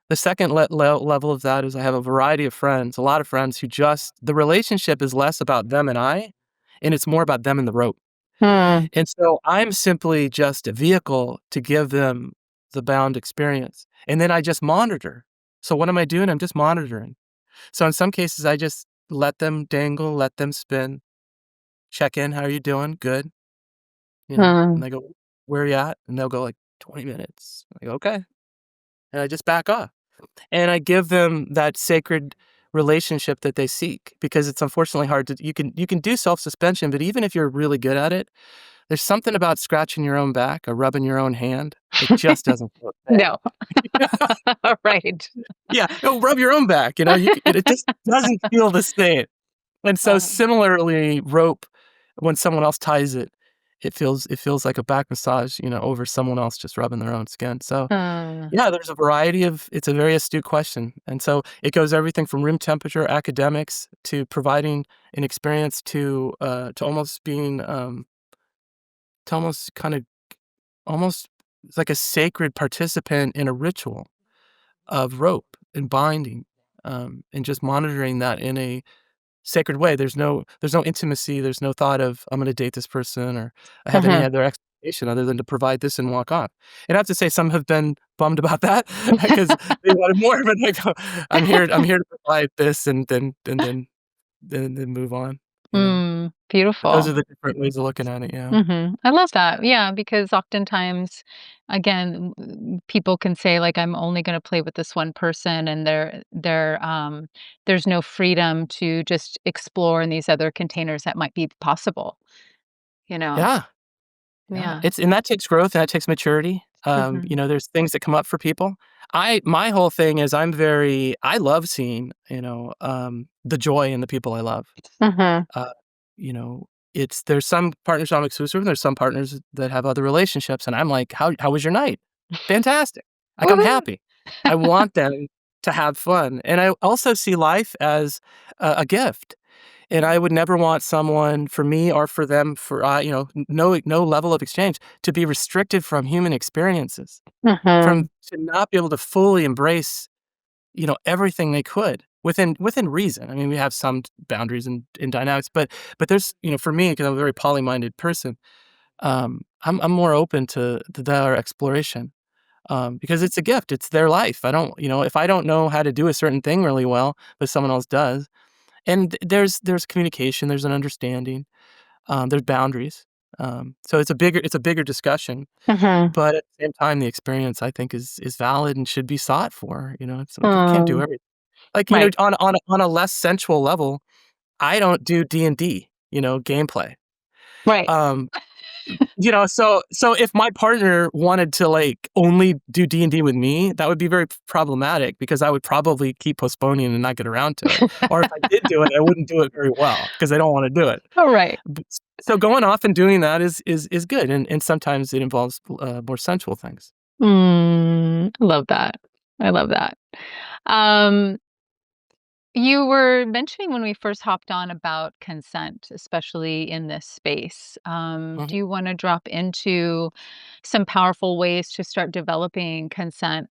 The second level of that is I have a variety of friends, a lot of friends who just the relationship is less about them and it's more about them and the rope. Hmm. And so I'm simply just a vehicle to give them. the bound experience. And then I just monitor. So what am I doing? I'm just monitoring. So in some cases, I just let them dangle, let them spin, check in. How are you doing? Good. And Mm. I go, where are you at? And they'll go like 20 minutes. I go, okay. And I just back off. And I give them that sacred relationship that they seek because it's unfortunately hard to you can do self-suspension, but even if you're really good at it, there's something about scratching your own back or rubbing your own hand. It just doesn't feel the No. same. Right. Yeah, no, rub your own back, it just doesn't feel the same. And so Um, similarly, rope, when someone else ties it, it feels like a back massage, over someone else just rubbing their own skin. So mm, yeah, there's a variety of it's a very astute question. And so it goes everything from room temperature academics to providing an experience to almost being to almost kind of almost it's like a sacred participant in a ritual of rope and binding, and just monitoring that in a sacred way. There's no intimacy, there's no thought of, "I'm gonna date this person," or I have any mhm. other expectation other than to provide this and walk off. And I have to say some have been bummed about that because they wanted more, but I go, I'm here to provide this and then move on, you know? But those Beautiful. are the different ways of looking at it, yeah. I love that. Yeah, because oftentimes, again, people can say like, "I'm only going to play with this one person," and there's no freedom to just explore in these other containers that might be possible. You know? Yeah. Yeah, Yeah. and that takes growth, and that takes maturity. Hmm. There's things that come up for people. My whole thing is I love seeing, the joy in the people I love. Hmm. Uh, you know, there's some partners I'm exclusive, and there's some partners that have other relationships, and I'm like, "How was your night?" "Fantastic." Like, I'm Woohoo! happy. I want them to have fun, and I also see life as a gift. And I would never want someone for me or for them for, no level of exchange to be restricted from human experiences, Hmm. to not be able to fully embrace, everything they could within reason. I mean, we have some boundaries and dynamics, but there's, for me, because I'm a very poly-minded person, I'm more open to their exploration, because it's a gift. It's their life. I don't, if I don't know how to do a certain thing really well, but someone else does, and there's communication, there's an understanding, there's boundaries. So it's a bigger discussion, Hmm. but at the same time, the experience I think is valid and should be sought for. It's like you can't do Mm, everything. Like, right. on a less sensual level, I don't do D&D, gameplay. Right. Um, so if my partner wanted to, like, only do D&D with me, that would be very problematic because I would probably keep postponing and not get around to it. Or if I did do it, I wouldn't do it very well because I don't wanna do it. All right. B So going off and doing that is good, and sometimes it involves, more sensual things. I love that. I love that. Um, you were mentioning when we first hopped on about consent, especially in this space. Do Mhm. you want to drop into some powerful ways to start developing consent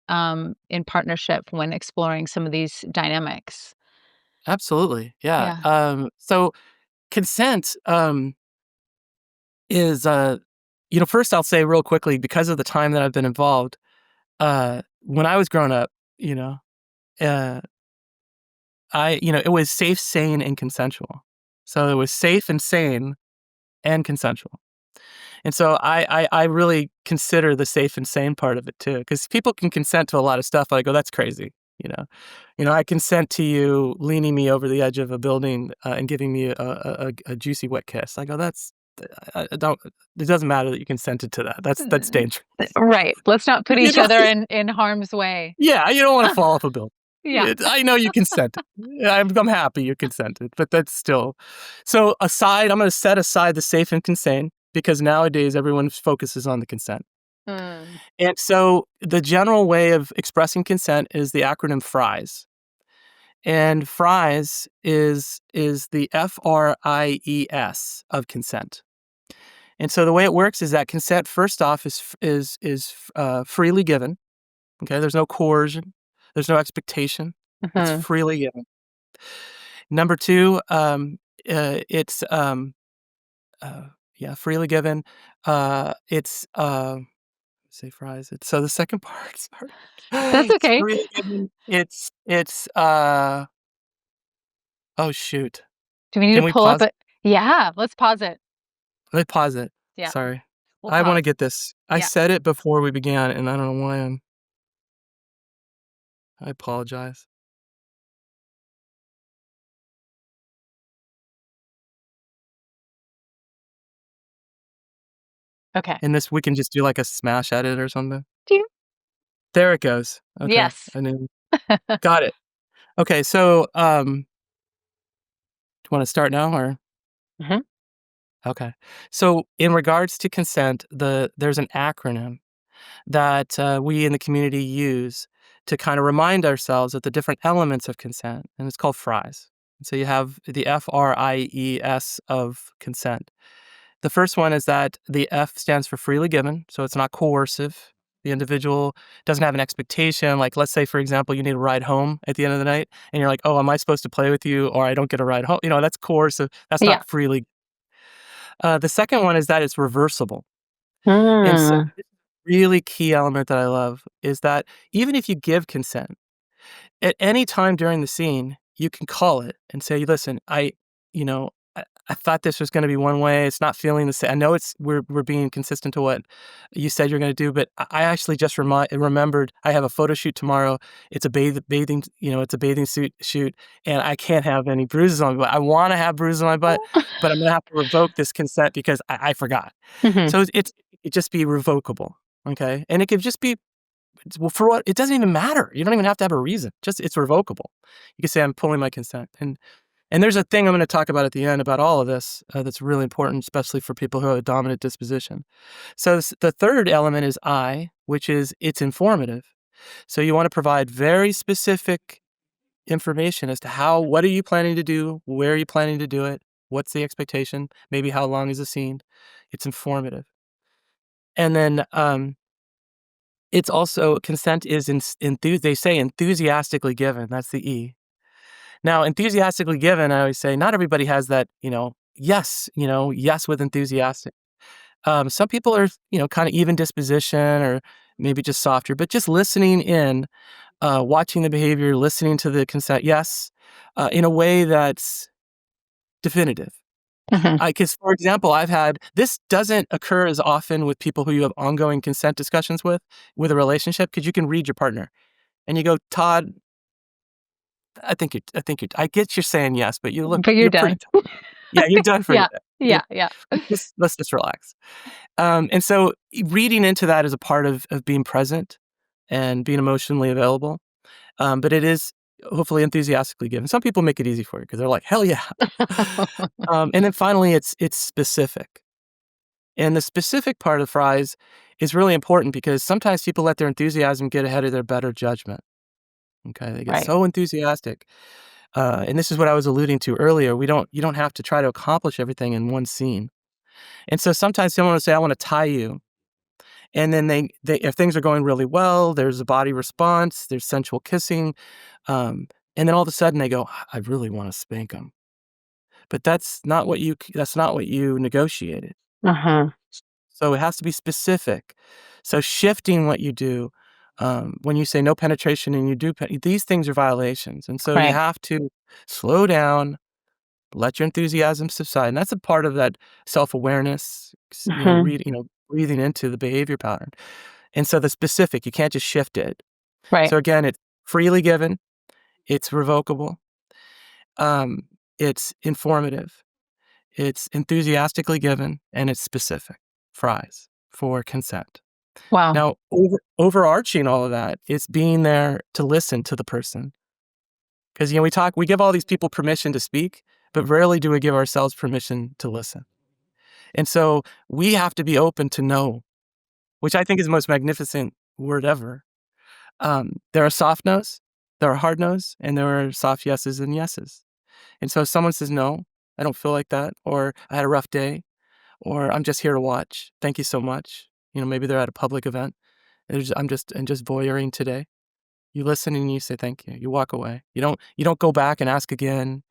in partnership when exploring some of these dynamics? Absolutely, yeah. Yeah. So consent, is, first I'll say real quickly because of the time that I've been involved, when I was growing up, you know, uh, it was safe, sane, and consensual. So it was safe and sane and consensual. And so I really consider the safe and sane part of it too, because people can consent to a lot of stuff, but I go, "That's crazy," you know? "I consent to you leaning me over the edge of a building, and giving me a juicy wet kiss." I go, "That's I don't it doesn't matter that you consented to that. That's Uh, dangerous." right. Let's not put You each know? other in harm's way. Yeah, you don't wanna fall off a building. Yeah. I know you consented. Yeah, I'm happy you consented, but that's still so I'm gonna set aside the safe and consent because nowadays everyone focuses on the consent. Mm. And so the general way of expressing consent is the acronym FRIES. And FRIES is the FRIES of consent. And so the way it works is that consent first off is freely given. Okay, there's no coercion, there's no expectation. It's Mhm. freely given. Number 2, it's uh, yeah, freely given. It's say fries. So the second part, sorry. That's It's okay. freely given. Oh, shoot. Do we need to Can we pull up pause? a Yeah, let's pause it. Let me pause it. Yeah, Sorry. we'll I wanna pause. get this. I Yeah. said it before we began, and I don't know why I apologize. Okay. And this we can just do, like, a smash edit or something? Do There it goes. Okay. Yes. I knew. Got it. Okay, so, do you wanna start now or Mhm. okay. So, in regards to consent, there's an acronym that, we in the community use to kinda remind ourselves of the different elements of consent, and it's called FRIES. So you have the FRIES of consent. The first one is that the F stands for freely given, so it's not coercive. The individual doesn't have an expectation. Like, let's say, for example, you need a ride home at the end of the night, and you're like, "Oh, am I supposed to play with you, or I don't get a ride home?" That's coercive. That's Yeah. not freely. The second one is that it's reversible, and so Mm. this really key element that I love is that even if you give consent, at any time during the scene, you can call it and say, "Listen, you know, I thought this was gonna be one way. It's not feeling the same. I know we're being consistent to what you said you're gonna do, but I actually just remembered I have a photo shoot tomorrow. It's a bathing, it's a bathing suit shoot, and I can't have any bruises on my butt. I wanna have bruises on my butt, but I'm gonna have to revoke this consent because I forgot." Mhm. So it just be revocable, okay? And it could just be well, for what? It doesn't even matter. You don't even have to have a reason. Just it's revocable. You can say, "I'm pulling my consent." And there's a thing I'm gonna talk about at the end about all of this, that's really important, especially for people who have a dominant disposition. So the third element is I, which is it's informative. So you wanna provide very specific information as to what are you planning to do? Where are you planning to do it? What's the expectation? Maybe how long is the scene? It's informative. And then, it's also consent is they say enthusiastically given, that's the E. Now, enthusiastically given, I always say not everybody has that, yes, yes with enthusiastic. Some people are, kind of even disposition or maybe just softer, but just listening in, watching the behavior, listening to the consent, yes, in a way that's definitive. Mhm. Because, for example, this doesn't occur as often with people who you have ongoing consent discussions with a relationship, because you can read your partner and you go, Todd, I get you're saying yes, but But you're you're pretty done. done. Yeah, you're done for Yeah. today. Yeah, yeah. Let's just relax. And so reading into that is a part of being present and being emotionally available. But it is hopefully enthusiastically given. Some people make it easy for you because they're like, hell yeah. And then finally, it's specific. And the specific part of fries is really important because sometimes people let their enthusiasm get ahead of their better judgment. Okay, they get Right. so enthusiastic. And this is what I was alluding to earlier. You don't have to try to accomplish everything in one scene. And so sometimes someone will say, I want to tie you. And then if things are going really well, there's a body response, there's sensual kissing. And then all of a sudden they go, I really want to spank him. But that's not what you negotiated. Uh-huh. So it has to be specific. So shifting what you do, when you say no penetration and you do, these things are violations. And so you Right. have to slow down, let your enthusiasm subside. And that's a part of that self-awareness, Mhm. breathing into the behavior pattern. And so the specific, you can't just shift it. Right. So again, it's freely given, it's revocable, um, it's informative, it's enthusiastically given, and it's specific. Fries for consent. Wow. Now, overarching all of that is being there to listen to the person. Because we give all these people permission to speak, but rarely do we give ourselves permission to listen. And so we have to be open to know, which I think is the most magnificent word ever. There are soft no's, there are hard no's, and there are soft yeses and yeses. And so if someone says, no, I don't feel like that, or I had a rough day, or I'm just here to watch. Thank you so much. Maybe they're at a public event. I'm just voyeuring today. You listen and you say thank you. You walk away. You don't go back and ask again.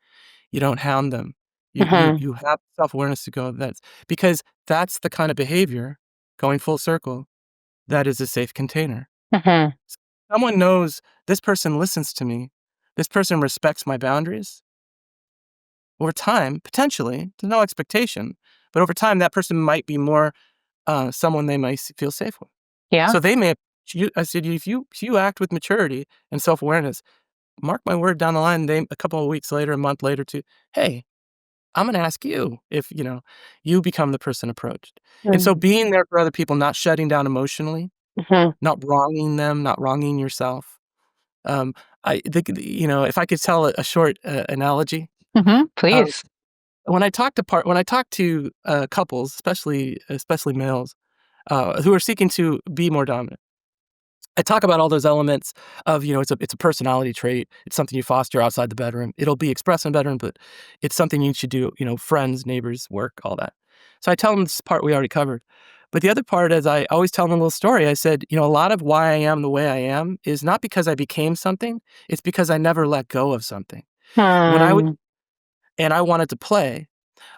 You don't hound them. Mhm. You have self-awareness to go, that's because that's the kind of behavior, going full circle, that is a safe container. Mhm. Someone knows this person listens to me, this person respects my boundaries. Over time, potentially, there's no expectation, but over time, that person might be more someone they might feel safe with. Yeah. So they may. I said, if you act with maturity and self awareness, mark my word, down the line, they a couple of weeks later, a month later, to hey, I'm going to ask you if you become the person approached. And so Mm. being there for other people, not shutting down emotionally, Mhm. not wronging them, not wronging yourself. Um, I think if I could tell a short analogy. Mhm. Um, Please. when I talk to couples, especially males, who are seeking to be more dominant, I talk about all those elements of, it's a personality trait. It's something you foster outside the bedroom. It'll be expressed in the bedroom, but it's something you should do, friends, neighbors, work, all that. So I tell them this part we already covered. But the other part is I always tell them a little story. I said, a lot of why I am the way I am is not because I became something. It's because I never let go of something. When I would, Hmm. and I wanted to play,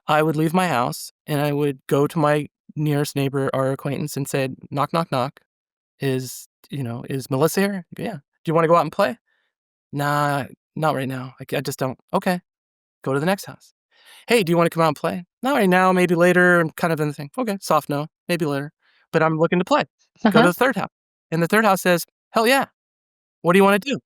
I would leave my house and I would go to my nearest neighbor or acquaintance and say, knock, knock, knock. Is Melissa here? Yeah. Do you wanna go out and play? Nah, not right now. I just don't. Okay, go to the next house. Hey, do you wanna come out and play? Not right now, maybe later. I'm kind of in the thing. Okay, soft no, maybe later. But I'm looking to play. Go to Uh-huh. the third house. And the third house says, hell yeah. What do you wanna do?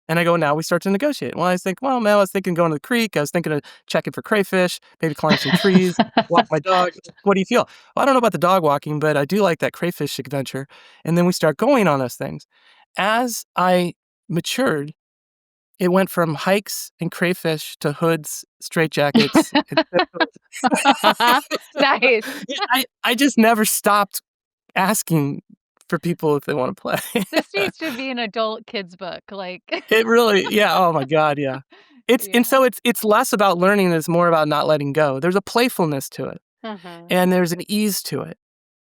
And I go, now we start to negotiate. Well, I think, well, man, I was thinking going to the creek. I was thinking of checking for crayfish, maybe climb some trees, walk my dog. What do you feel? Well, I don't know about the dog walking, but I do like that crayfish adventure. And then we start going on those things. As I matured, it went from hikes and crayfish to hoods, straitjackets, and Nice. yeah, I just never stopped asking for people if they want to play. This needs to be an adult kids book, like It really, yeah, oh my god, yeah. Yeah. It's less about learning and it's more about not letting go. There's a playfulness to it, Mhm. and there's an ease to it,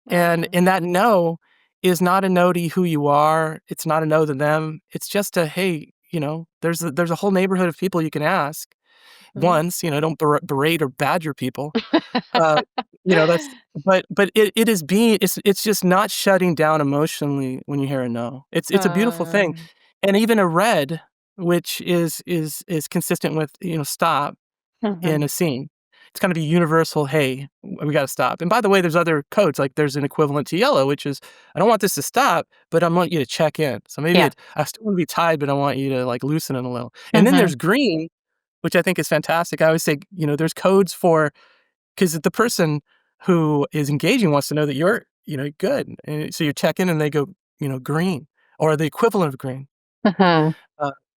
Mm. and that no is not a no to who you are, it's not a no to them, it's just a, "Hey," there's a whole neighborhood of people you can ask Mhm. once, don't berate or badger people. Uh, that's but it is being it's just not shutting down emotionally when you hear a no. It's a beautiful thing. Um, And even a red, which is consistent with, stop in mhm. a scene. It's kind of a universal, "Hey, we gotta stop." And by the way, there's other codes, like there's an equivalent to yellow, which is, "I don't want this to stop, but I want you to check in." So maybe Yeah. I still wanna be tied, but I want you to, like, loosen it a little. And then Mhm. there's green, which I think is fantastic. I always say, there's codes for 'cause the person who is engaging wants to know that you're, good, and so you check in and they go, green or the equivalent of green. Mhm.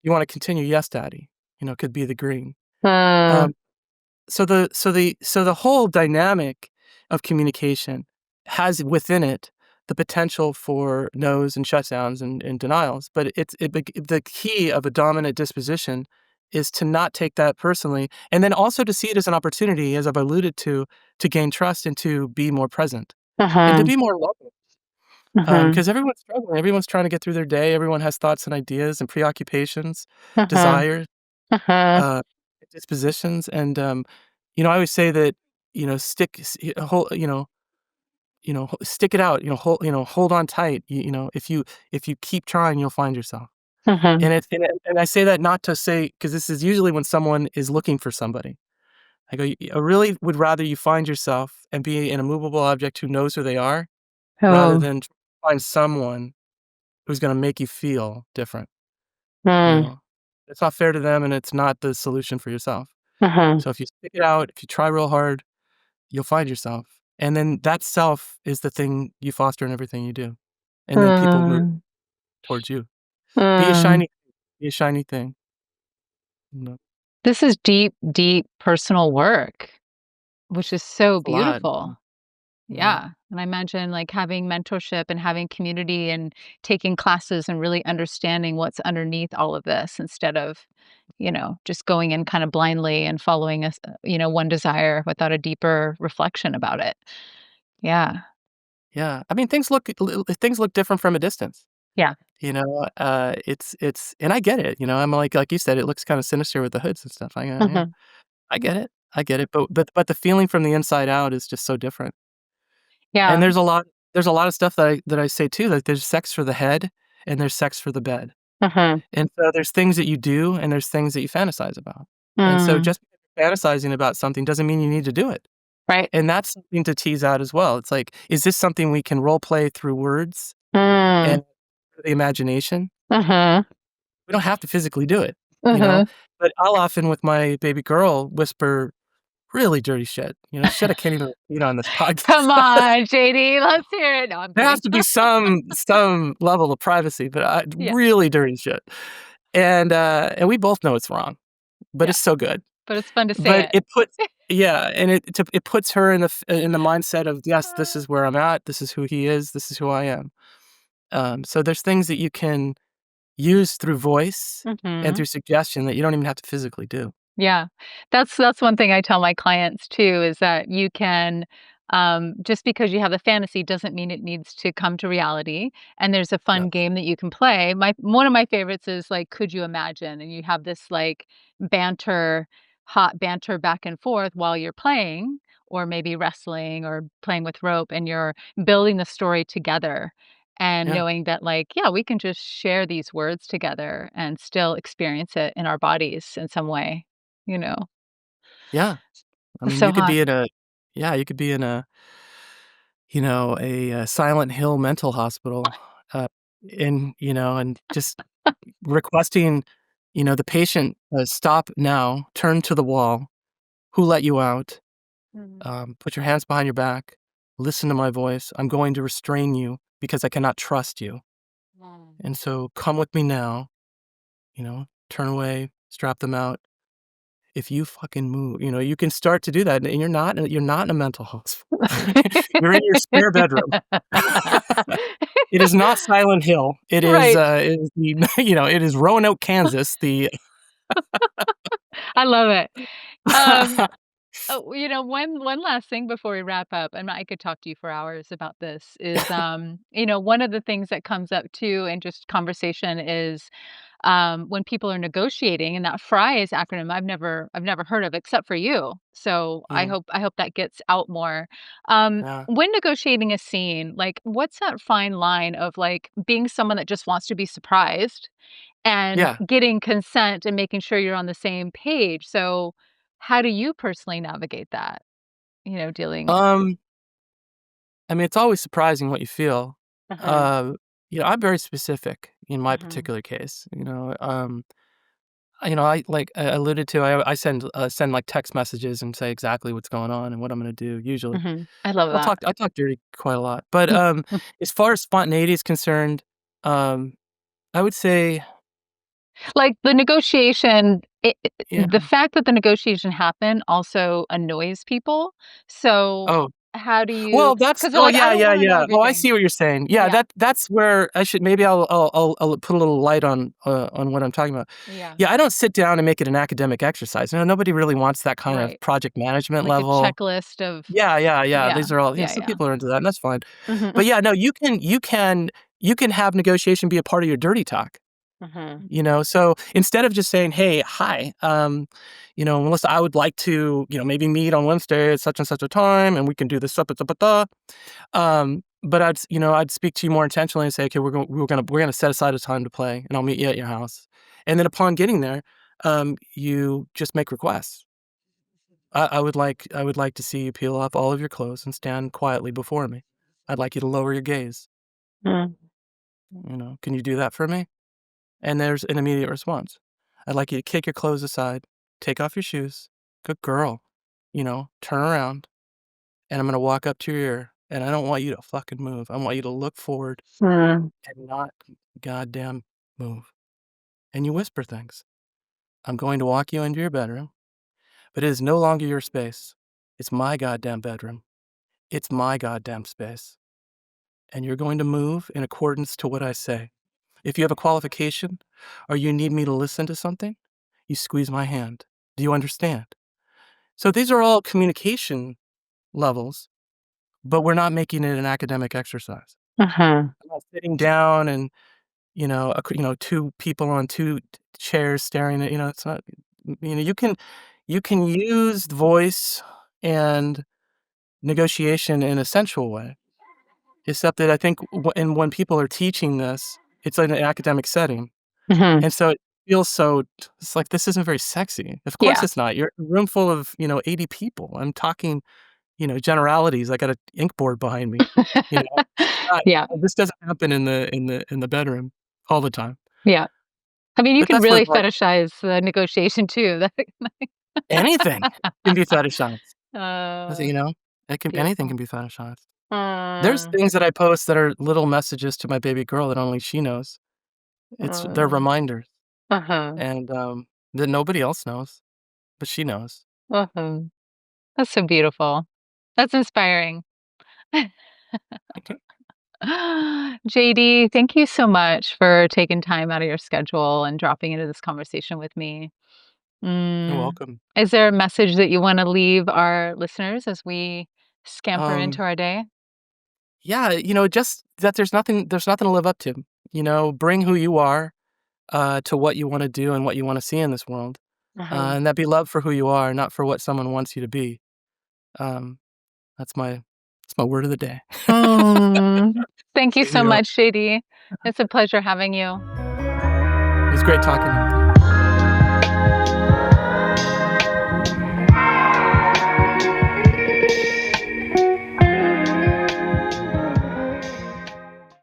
You wanna continue? "Yes, daddy," could be the green. Mm. Um, so the whole dynamic of communication has within it the potential for no's and shutdowns and denials, but the key of a dominant disposition is to not take that personally, and then also to see it as an opportunity, as I've alluded to gain trust and to be more present, and to Mhm. be more loving. Mhm. Because everyone's struggling, everyone's trying to get through their day, everyone has thoughts and ideas and preoccupations, Mhm. desires, Mhm. uh, dispositions, and, I always say that, stick s y hold stick it out, hold on tight, if you keep trying, you'll find yourself. Mhm. And I say that not to say, because this is usually when someone is looking for somebody. I go, I really would rather you find yourself and be an immovable object who knows who they are, rather Oh. than find someone who's gonna make you feel different, you Mm. know? It's not fair to them, and it's not the solution for yourself. Mhm. So if you stick it out, if you try real hard, you'll find yourself. And then that self is the thing you foster in everything you do. And then people move Mm. towards you. Be a Mm. shiny be a shiny thing. No, This is deep, deep personal work, which is so it's a lot. beautiful. Yeah. Yeah, and I imagine, like, having mentorship and having community and taking classes and really understanding what's underneath all of this instead of, just going in kind of blindly and following one desire without a deeper reflection about it. Yeah. Yeah. I mean, things look different from a distance. Yeah. It's and I get it, I'm like you said, it looks kinda sinister with the hoods and stuff. Yeah, Mhm. I get it. I get it. But the feeling from the inside out is just so different. And Yeah. there's a lot. there's a lot of stuff that I say too, like there's sex for the head and there's sex for the bed. Mhm. And so there's things that you do and there's things that you fantasize about. And so Mm. just because you're fantasizing about something doesn't mean you need to do it. Right. And that's something to tease out as well. It's like, is this something we can role play through words Mm. and the imagination? Mhm. We don't have to physically do it, you know? Mhm. But I'll often with my baby girl whisper really dirty shit, shit I can't even repeat on this Come podcast. on, JD, let's hear it. No, I'm There has kidding. to be some level of privacy, but Yeah, really dirty shit. And we both know it's wrong, but yeah, it's so good. but it's fun to say But it. it puts yeah, and it puts her in the mindset of, "Yes, this is where I'm at, this is who he is, this is who I am." So there's things that you can use through voice and Mhm. through suggestion that you don't even have to physically do. Yeah. That's one thing I tell my clients too, is that you can, just because you have a fantasy doesn't mean it needs to come to reality, and there's a fun Yes. game that you can play. My one of my favorites is, like, Could You Imagine? And you have this, like, banter hot banter back and forth while you're playing, or maybe wrestling or playing with rope, and you're building the story together, and Yeah. knowing that, like, yeah, we can just share these words together and still experience it in our bodies in some way. You know? Yeah. I It's mean, so you could hot. be in a yeah, you could be in a Silent Hill mental hospital, uh, and just requesting, the patient, "Stop now, turn to the wall. Who let you out? Mhm. Put your hands behind your back. Listen to my voice. I'm going to restrain you because I cannot trust you. Mm. And so come with me now, turn away, strap them out. If you fucking move, you can start to do that, and you're not in a mental hospital. You're in your spare bedroom. It is not Silent Hill. Right. It is the it is Roanoke, Kansas, the I love it. Um, oh, one last thing before we wrap up, and I could talk to you for hours about this, is, one of the things that comes up too in just conversation is, when people are negotiating, and that FRIES acronym I've never heard of except for you. So Mm, I hope that gets out more. yeah, When negotiating a scene, like, what's that fine line of, like, being someone that just wants to be surprised and yeah. getting consent and making sure you're on the same page? So how do you personally navigate that? Dealing. Um, I mean, it's always surprising what you feel. Uh-huh. Uh, I'm very specific in my Mhm. particular case, I like I alluded to, I send, like, text messages and say exactly what's going on and what I'm gonna do usually. Mhm. I love that. I talk dirty quite a lot, but, as far as spontaneity is concerned, um, I would say Like, the negotiation, yeah. the fact that the negotiation happened also annoys people. So, Oh, how do you? well, that's Because 'cause they're oh, like, "I yeah, don't yeah, wanna know yeah. Oh, I everything." see what you're saying. Yeah, Yeah, that's where I should maybe I'll put a little light on what I'm talking about. yeah, Yeah, I don't sit down and make it an academic exercise. No, nobody really wants that kind of right. project management Like a level. checklist of. Yeah, yeah, yeah. Yeah, These are all yeah, some yeah. people are into that, and that's fine. Mhm, But yeah, no, you can have negotiation be a part of your dirty talk. mhm, So instead of just saying, "Hey, hi, Melissa, I would like to, maybe meet on Wednesday at such and such a time, and we can do this, but I'd speak to you more intentionally and say, "Okay, we're gonna set aside a time to play, and I'll meet you at your house." And then upon getting there, you just make requests. I would like to see you peel off all of your clothes and stand quietly before me. I'd like you to lower your gaze. mm, Can you do that for me? And there's an immediate response. I'd like you to kick your clothes aside, take off your shoes. Good girl. Turn around, and I'm gonna walk up to your ear, and I don't want you to fucking move. I want you to look forward mm, and not goddamn move. And you whisper things. I'm going to walk you into your bedroom, but it is no longer your space. It's my goddamn bedroom. It's my goddamn space. And you're going to move in accordance to what I say. If you have a qualification or you need me to listen to something, you squeeze my hand. Do you understand? So these are all communication levels, but we're not making it an academic exercise. mhm, I'm not sitting down and, two people on two chairs staring at, it's not, you can use voice and negotiation in a sensual way. except that I think and when people are teaching this, it's in an academic setting, Mhm. and so it feels so it's like, "This isn't very sexy." Of course Yeah. it's not. You're in a room full of, 80 people. I'm talking, generalities. I got a ink board behind me, you know? Yeah, This doesn't happen in the bedroom all the time. yeah. I mean, you But can that's what really it's like. fetishize the negotiation too. That Anything can be fetishized. I say, Oh, anything beautiful. can be fetishized. There's Mm, things that I post that are little messages to my baby girl that only she knows. They're mm. reminders Uh-huh, and, that nobody else knows, but she knows. uh-huh. That's so beautiful. That's inspiring. Okay. JD, thank you so much for taking time out of your schedule and dropping into this conversation with me. You're Mm. welcome. Is there a message that you wanna leave our listeners as we scamper into Um, our day? yeah, just that there's nothing to live up to, bring who you are, to what you wanna do and what you wanna see in this world, Uh-huh. and that be love for who you are, not for what someone wants you to be. Um, that's my that's my word of the day. Mm. Thank you So, so much, JD. It's a pleasure having you. it was great talking to you.